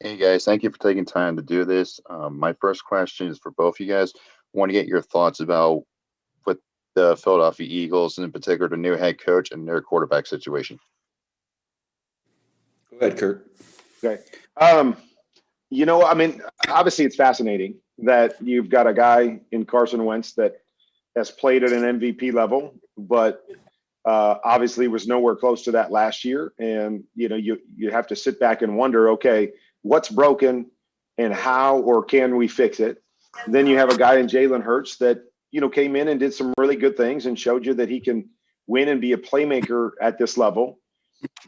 Hey guys, thank you for taking time to do this. My first question is for both of you guys. I want to get your thoughts about with the Philadelphia Eagles, and in particular the new head coach and their quarterback situation. Go ahead, Kurt. Okay. I mean, obviously it's fascinating that you've got a guy in Carson Wentz that has played at an MVP level, but obviously was nowhere close to that last year. And, you have to sit back and wonder, okay, what's broken and how or can we fix it? Then you have a guy in Jalen Hurts that, came in and did some really good things and showed you that he can win and be a playmaker at this level.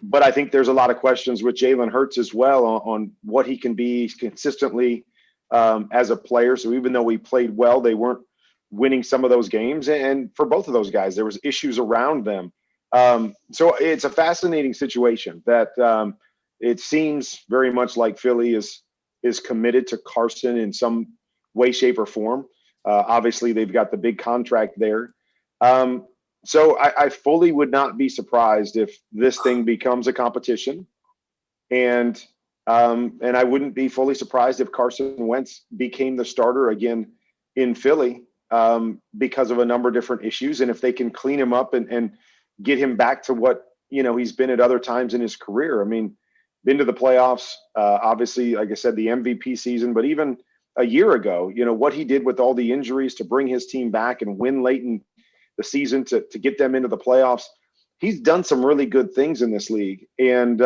But I think there's a lot of questions with Jalen Hurts as well on what he can be consistently as a player. So even though we played well, they weren't winning some of those games. And for both of those guys, there was issues around them. So it's a fascinating situation that it seems very much like Philly is committed to Carson in some way, shape, or form. Obviously, they've got the big contract there. So I fully would not be surprised if this thing becomes a competition, and I wouldn't be fully surprised if Carson Wentz became the starter again in Philly because of a number of different issues, and if they can clean him up and get him back to what he's been at other times in his career. I mean, been to the playoffs, obviously, like I said, the MVP season, but even a year ago, what he did with all the injuries to bring his team back and win late in the season to get them into the playoffs. He's done some really good things in this league. And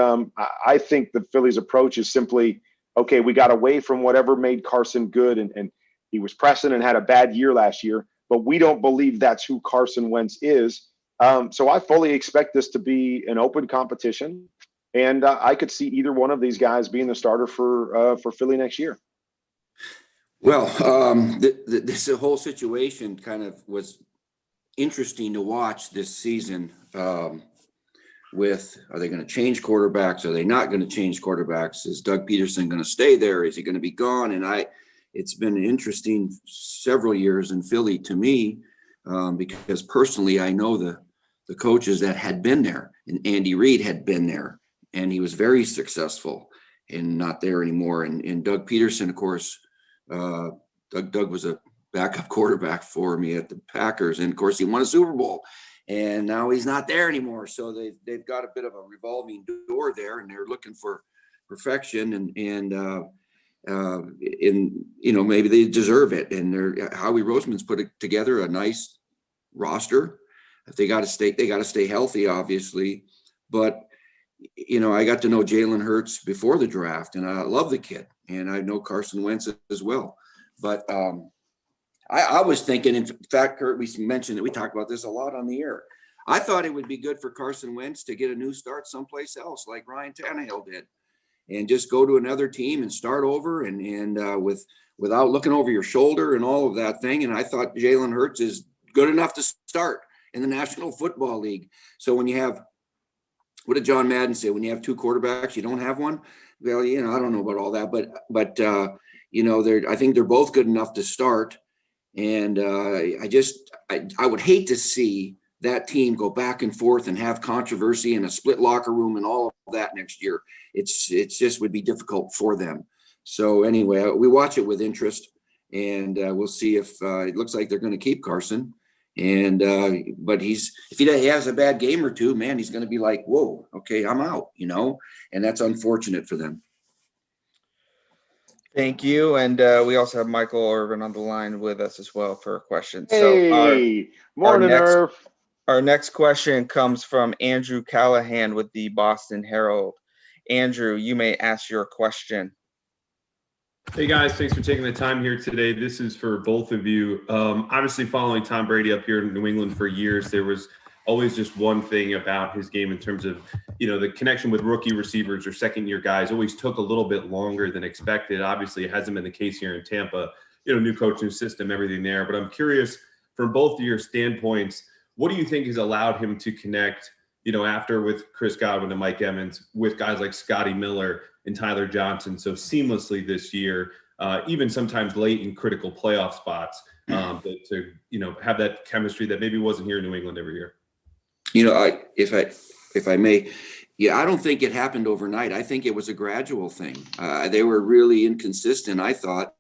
I think the Phillies' approach is simply, okay, we got away from whatever made Carson good. And he was pressing and had a bad year last year, but we don't believe that's who Carson Wentz is. So I fully expect this to be an open competition. And I could see either one of these guys being the starter for Philly next year. Well, this whole situation kind of was interesting to watch this season with, are they going to change quarterbacks? Are they not going to change quarterbacks? Is Doug Peterson going to stay there? Is he going to be gone? And it's been interesting several years in Philly to me because personally, I know the coaches that had been there, and Andy Reid had been there, and he was very successful and not there anymore. And Doug Peterson, of course, Doug was a backup quarterback for me at the Packers. And of course he won a Super Bowl and now he's not there anymore. So they've got a bit of a revolving door there and they're looking for perfection and maybe they deserve it. And Howie Roseman's put together a nice roster. If they got to stay healthy, obviously. But, I got to know Jalen Hurts before the draft and I love the kid and I know Carson Wentz as well. But, I was thinking, in fact, Kurt, we mentioned that we talked about this a lot on the air. I thought it would be good for Carson Wentz to get a new start someplace else, like Ryan Tannehill did, and just go to another team and start over and without looking over your shoulder and all of that thing. And I thought Jalen Hurts is good enough to start in the National Football League. So when you have, what did John Madden say? When you have two quarterbacks, you don't have one. Well, I don't know about all that, but I think they're both good enough to start. And I would hate to see that team go back and forth and have controversy and a split locker room and all of that next year. It's just would be difficult for them. So anyway, we watch it with interest, and we'll see if it looks like they're going to keep Carson. And but if he has a bad game or two, man, he's going to be like, whoa, okay, I'm out, and that's unfortunate for them. Thank you. And we also have Michael Irvin on the line with us as well for a question. Hey, morning, Irv. Our next question comes from Andrew Callahan with the Boston Herald. Andrew, you may ask your question. Hey guys, thanks for taking the time here today. This is for both of you. Obviously following Tom Brady up here in New England for years, there was always just one thing about his game in terms of, the connection with rookie receivers or second-year guys always took a little bit longer than expected. Obviously, it hasn't been the case here in Tampa, new coach, new system, everything there. But I'm curious, from both of your standpoints, what do you think has allowed him to connect, after with Chris Godwin and Mike Evans, with guys like Scotty Miller and Tyler Johnson so seamlessly this year, even sometimes late in critical playoff spots, to have that chemistry that maybe wasn't here in New England every year? If I may, Yeah, I don't think it happened overnight. I think it was a gradual thing. They were really inconsistent, I thought,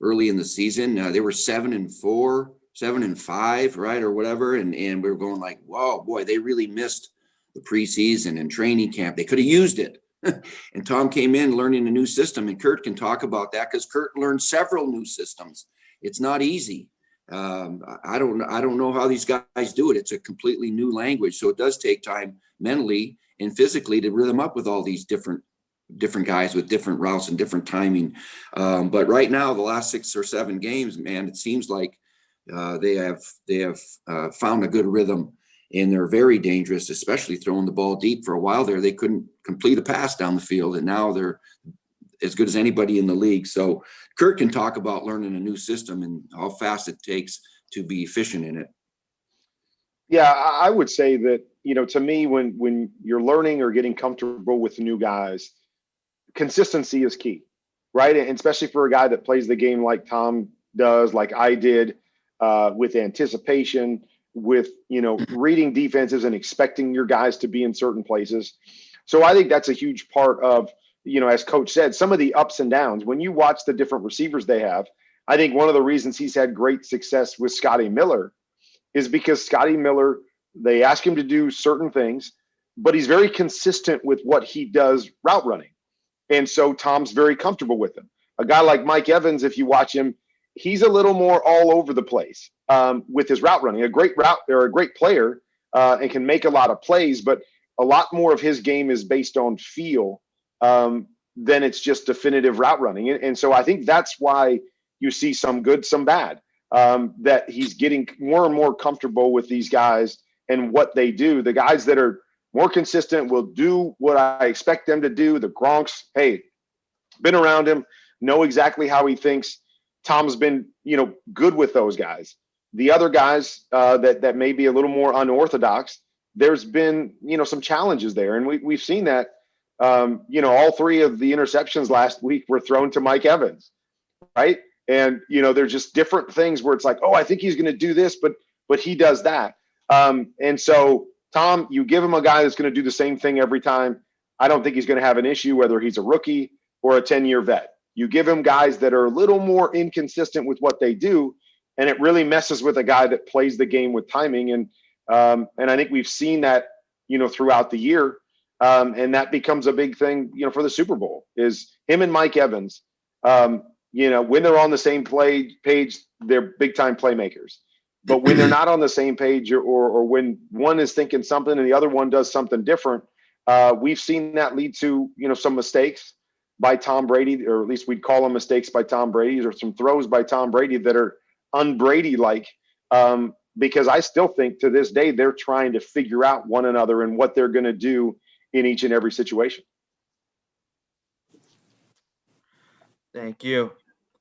early in the season. They were 7-4, 7-5, right, or whatever, and we were going like, whoa, boy, they really missed the preseason and training camp. They could have used it. And Tom came in learning a new system, and Kurt can talk about that because Kurt learned several new systems. It's not easy. I don't know how these guys do it. It's a completely new language, so it does take time mentally and physically to rhythm up with all these different guys with different routes and different timing. But right now, the last 6 or 7 games, man, it seems like they have found a good rhythm, and they're very dangerous, especially throwing the ball deep. For a while there, they couldn't complete a pass down the field, and now they're as good as anybody in the league. So Kurt can talk about learning a new system and how fast it takes to be efficient in it. Yeah, I would say that, to me, when you're learning or getting comfortable with new guys, consistency is key, right? And especially for a guy that plays the game like Tom does, like I did, with anticipation, with, reading defenses and expecting your guys to be in certain places. So I think that's a huge part of, as Coach said, some of the ups and downs. When you watch the different receivers they have, I think one of the reasons he's had great success with Scotty Miller is because Scotty Miller, they ask him to do certain things, but he's very consistent with what he does route running. And so Tom's very comfortable with him. A guy like Mike Evans, if you watch him, he's a little more all over the place with his route running. A great route or a great player and can make a lot of plays, but a lot more of his game is based on feel than it's just definitive route running. And so I think that's why you see some good, some bad, that he's getting more and more comfortable with these guys and what they do. The guys that are more consistent will do what I expect them to do. The Gronks, hey, been around him, know exactly how he thinks. Tom's been, good with those guys. The other guys that may be a little more unorthodox, there's been, some challenges there. And we've seen that, all 3 of the interceptions last week were thrown to Mike Evans, right? And, there's just different things where it's like, oh, I think he's going to do this, but he does that. And so, Tom, you give him a guy that's going to do the same thing every time. I don't think he's going to have an issue whether he's a rookie or a 10-year vet. You give him guys that are a little more inconsistent with what they do, and it really messes with a guy that plays the game with timing. And I think we've seen that, throughout the year. And that becomes a big thing, for the Super Bowl is him and Mike Evans. When they're on the same page, they're big time playmakers. But when they're not on the same page or when one is thinking something and the other one does something different, we've seen that lead to, some mistakes by Tom Brady, or at least we'd call them mistakes by Tom Brady, or some throws by Tom Brady that are un-Brady-like, because I still think to this day they're trying to figure out one another and what they're going to do in each and every situation. Thank you.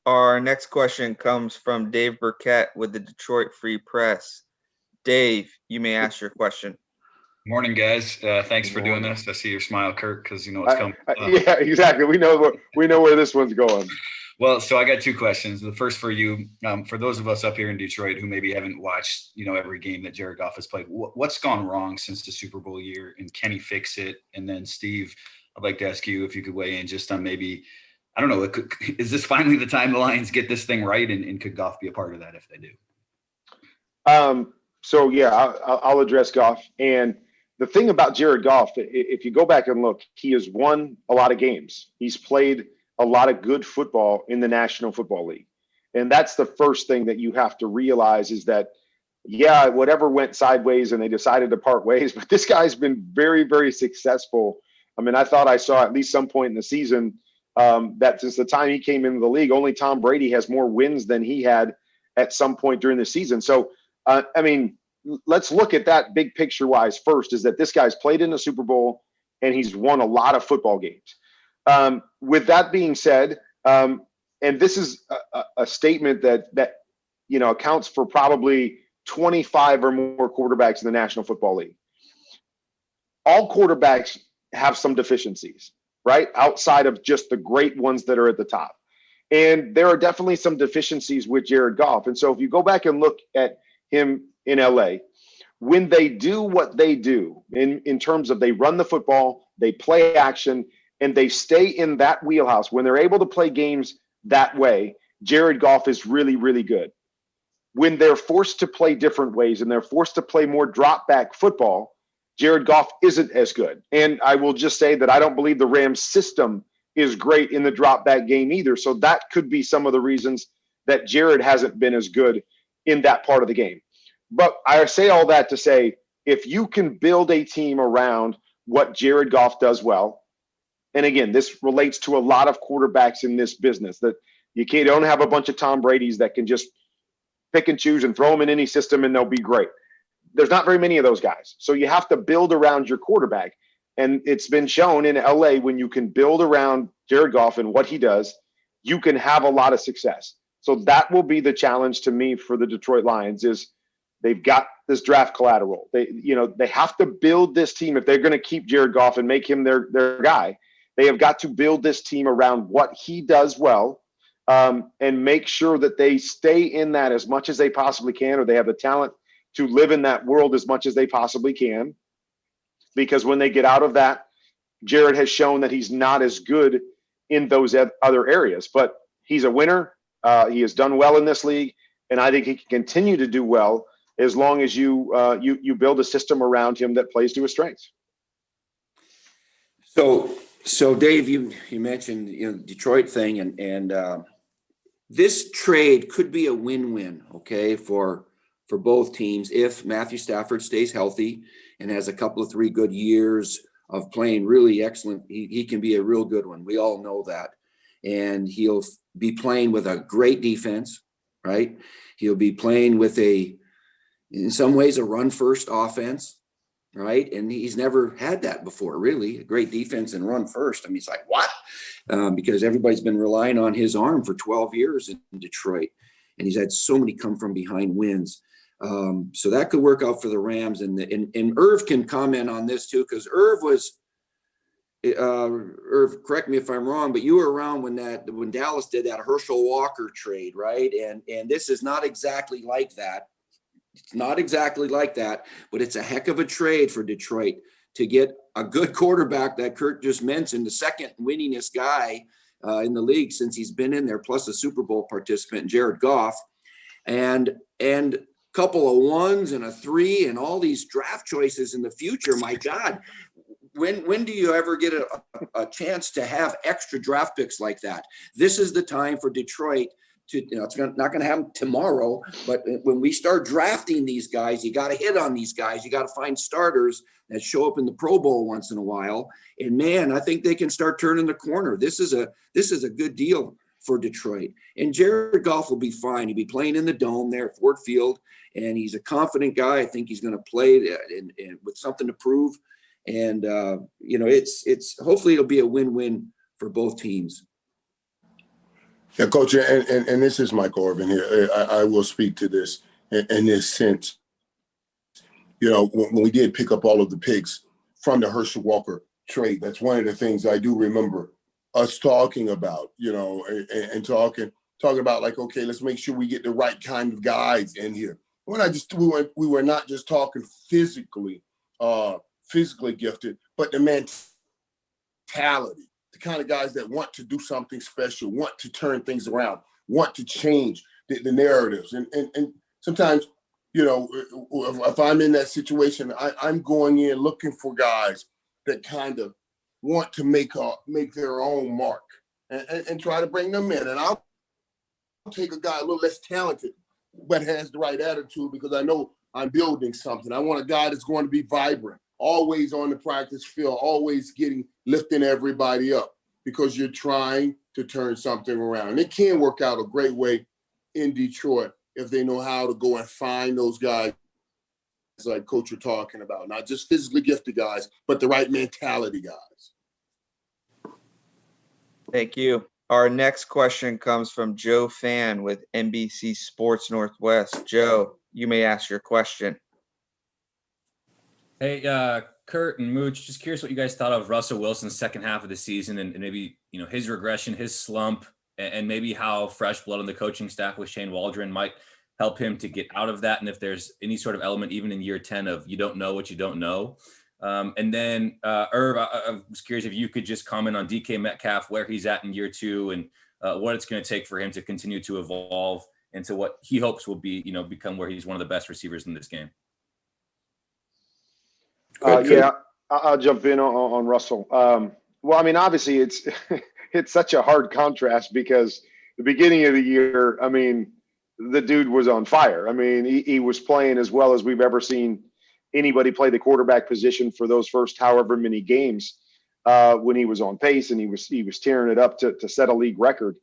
Our next question comes from Dave Burkett with the Detroit Free Press. Dave, you may ask your question. Morning, guys. Thanks for doing this. I see your smile, Kirk, because it's coming. Yeah, exactly. We know where this one's going. Well, so I got 2 questions. The first for you, for those of us up here in Detroit who maybe haven't watched, every game that Jared Goff has played, what's gone wrong since the Super Bowl year, and can he fix it? And then, Steve, I'd like to ask you if you could weigh in just on maybe, I don't know, is this finally the time the Lions get this thing right, and could Goff be a part of that if they do? So yeah, I'll address Goff. And the thing about Jared Goff, if you go back and look, he has won a lot of games. He's played a lot of good football in the National Football League. And that's the first thing that you have to realize is that, yeah, whatever went sideways and they decided to part ways, but this guy's been very, very successful. I mean, I thought I saw at least some point in the season that since the time he came into the league, only Tom Brady has more wins than he had at some point during the season. So, let's look at that big picture wise first, is that this guy's played in the Super Bowl and he's won a lot of football games. With that being said, and this is a statement that accounts for probably 25 or more quarterbacks in the National Football League. All quarterbacks have some deficiencies, right? Outside of just the great ones that are at the top. And there are definitely some deficiencies with Jared Goff. And so if you go back and look at him in LA, when they do what they do in terms of they run the football, they play action, and they stay in that wheelhouse, when they're able to play games that way, Jared Goff is really, really good. When they're forced to play different ways and they're forced to play more drop back football, Jared Goff isn't as good. And I will just say that I don't believe the Rams system is great in the drop back game either. So that could be some of the reasons that Jared hasn't been as good in that part of the game. But I say all that to say, if you can build a team around what Jared Goff does well, and again, this relates to a lot of quarterbacks in this business, that you don't have a bunch of Tom Brady's that can just pick and choose and throw them in any system and they'll be great. There's not very many of those guys. So you have to build around your quarterback. And it's been shown in LA, when you can build around Jared Goff and what he does, you can have a lot of success. So that will be the challenge to me for the Detroit Lions, is they've got this draft collateral. They have to build this team. If they're going to keep Jared Goff and make him their guy, they have got to build this team around what he does well, and make sure that they stay in that as much as they possibly can, or they have the talent to live in that world as much as they possibly can. Because when they get out of that, Jared has shown that he's not as good in those other areas. But he's a winner. He has done well in this league, and I think he can continue to do well as long as you build a system around him that plays to his strengths. So Dave, you mentioned Detroit thing, and this trade could be a win-win, okay, for both teams if Matthew Stafford stays healthy and has a couple of 3 good years of playing really excellent. He can be a real good one. We all know that. And he'll be playing with a great defense, right? He'll be playing with in some ways, a run-first offense, right? And he's never had that before, really. A great defense and run first. I mean, it's like, what? Because everybody's been relying on his arm for 12 years in Detroit. And he's had so many come from behind wins. So that could work out for the Rams. And Irv can comment on this too, because Irv, correct me if I'm wrong, but you were around when Dallas did that Herschel Walker trade, right? And this is not exactly like that. It's not exactly like that, but it's a heck of a trade for Detroit to get a good quarterback that Kurt just mentioned, the second winningest guy in the league since he's been in there, plus a Super Bowl participant, Jared Goff, and couple of 1s and a 3 and all these draft choices in the future. My God, when do you ever get a chance to have extra draft picks like that? This is the time for Detroit to, it's not going to happen tomorrow, but when we start drafting these guys, you got to hit on these guys. You got to find starters that show up in the Pro Bowl once in a while. And man, I think they can start turning the corner. This is a good deal for Detroit. And Jared Goff will be fine. He'll be playing in the Dome there at Ford Field, and he's a confident guy. I think he's going to play and with something to prove. And it's hopefully it'll be a win-win for both teams. Yeah, Coach, and this is Mike Orban here. I will speak to this in this sense. When we did pick up all of the picks from the Herschel Walker trade, that's one of the things I do remember us talking about, and talking about, like, okay, let's make sure we get the right kind of guys in here. We were not just talking physically gifted, but the mentality. The kind of guys that want to do something special, want to turn things around, want to change the narratives. And sometimes, if I'm in that situation, I'm going in looking for guys that kind of want to make their own mark and try to bring them in. And I'll take a guy a little less talented, but has the right attitude, because I know I'm building something. I want a guy that's going to be vibrant, always on the practice field, always lifting everybody up, because you're trying to turn something around. And it can work out a great way in Detroit if they know how to go and find those guys like Coach you're talking about, not just physically gifted guys, but the right mentality guys. Thank you. Our next question comes from Joe Fan with NBC Sports Northwest. Joe, you may ask your question. Hey, Kurt and Mooch, just curious what you guys thought of Russell Wilson's second half of the season, and maybe, his regression, his slump, and maybe how fresh blood on the coaching staff with Shane Waldron might help him to get out of that. And if there's any sort of element, even in year 10 of you don't know what you don't know. And then Irv, I was curious if you could just comment on DK Metcalf, where he's at in year 2 and what it's going to take for him to continue to evolve into what he hopes will be, become where he's one of the best receivers in this game. Yeah, I'll jump in on Russell. Well, I mean, obviously it's it's such a hard contrast because the beginning of the year, I mean, the dude was on fire. I mean, he was playing as well as we've ever seen anybody play the quarterback position for those first however many games when he was on pace, and he was tearing it up to set a league record.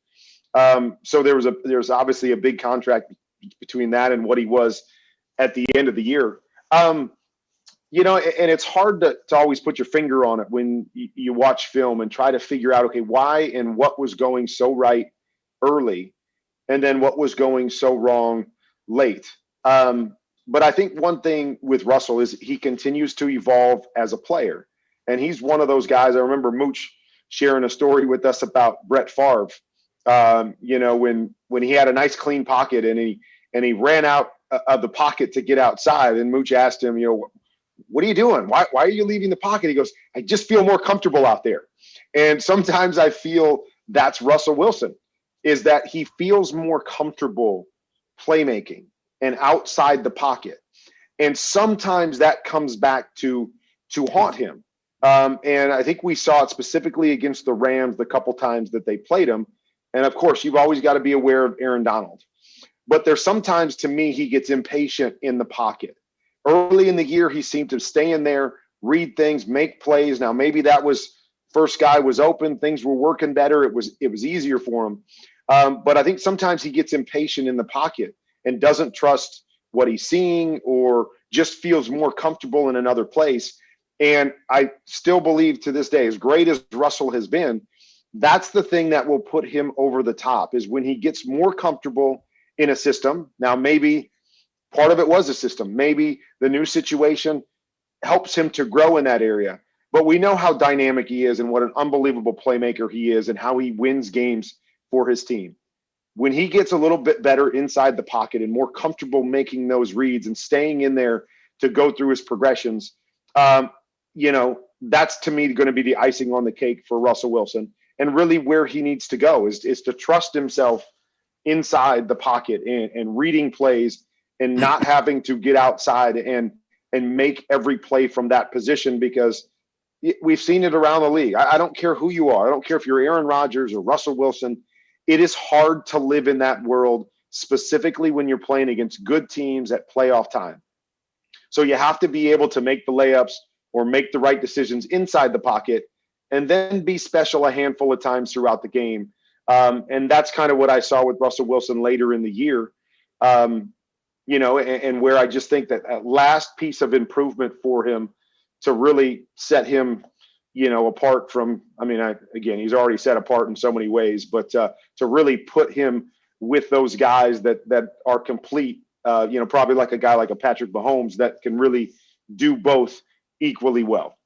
So there's obviously a big contract between that and what he was at the end of the year. And it's hard to always put your finger on it when you watch film and try to figure out, okay, why and what was going so right early and then what was going so wrong late. But I think one thing with Russell is he continues to evolve as a player. And he's one of those guys. I remember Mooch sharing a story with us about Brett Favre, when he had a nice clean pocket and he ran out of the pocket to get outside. And Mooch asked him, what are you doing? Why are you leaving the pocket? He goes, I just feel more comfortable out there. And sometimes I feel that's Russell Wilson, is that he feels more comfortable playmaking and outside the pocket. And sometimes that comes back to haunt him. And I think we saw it specifically against the Rams the couple times that they played him. And of course, you've always got to be aware of Aaron Donald. But there's sometimes, to me, he gets impatient in the pocket. Early in the year, he seemed to stay in there, read things, make plays. Now, maybe that was first guy was open. Things were working better. It was easier for him. But I think sometimes he gets impatient in the pocket and doesn't trust what he's seeing or just feels more comfortable in another place. And I still believe to this day, as great as Russell has been, that's the thing that will put him over the top is when he gets more comfortable in a system. Now, maybe part of it was a system. Maybe the new situation helps him to grow in that area. But we know how dynamic he is and what an unbelievable playmaker he is and how he wins games for his team. When he gets a little bit better inside the pocket and more comfortable making those reads and staying in there to go through his progressions, that's to me going to be the icing on the cake for Russell Wilson. And really where he needs to go is to trust himself inside the pocket and reading plays and not having to get outside and make every play from that position, because we've seen it around the league. I don't care who you are. I don't care if you're Aaron Rodgers or Russell Wilson. It is hard to live in that world, specifically when you're playing against good teams at playoff time. So you have to be able to make the layups or make the right decisions inside the pocket and then be special a handful of times throughout the game. And that's kind of what I saw with Russell Wilson later in the year. And where I just think that last piece of improvement for him to really set him, apart from, he's already set apart in so many ways, but to really put him with those guys that are complete, probably like a guy like a Patrick Mahomes that can really do both equally well.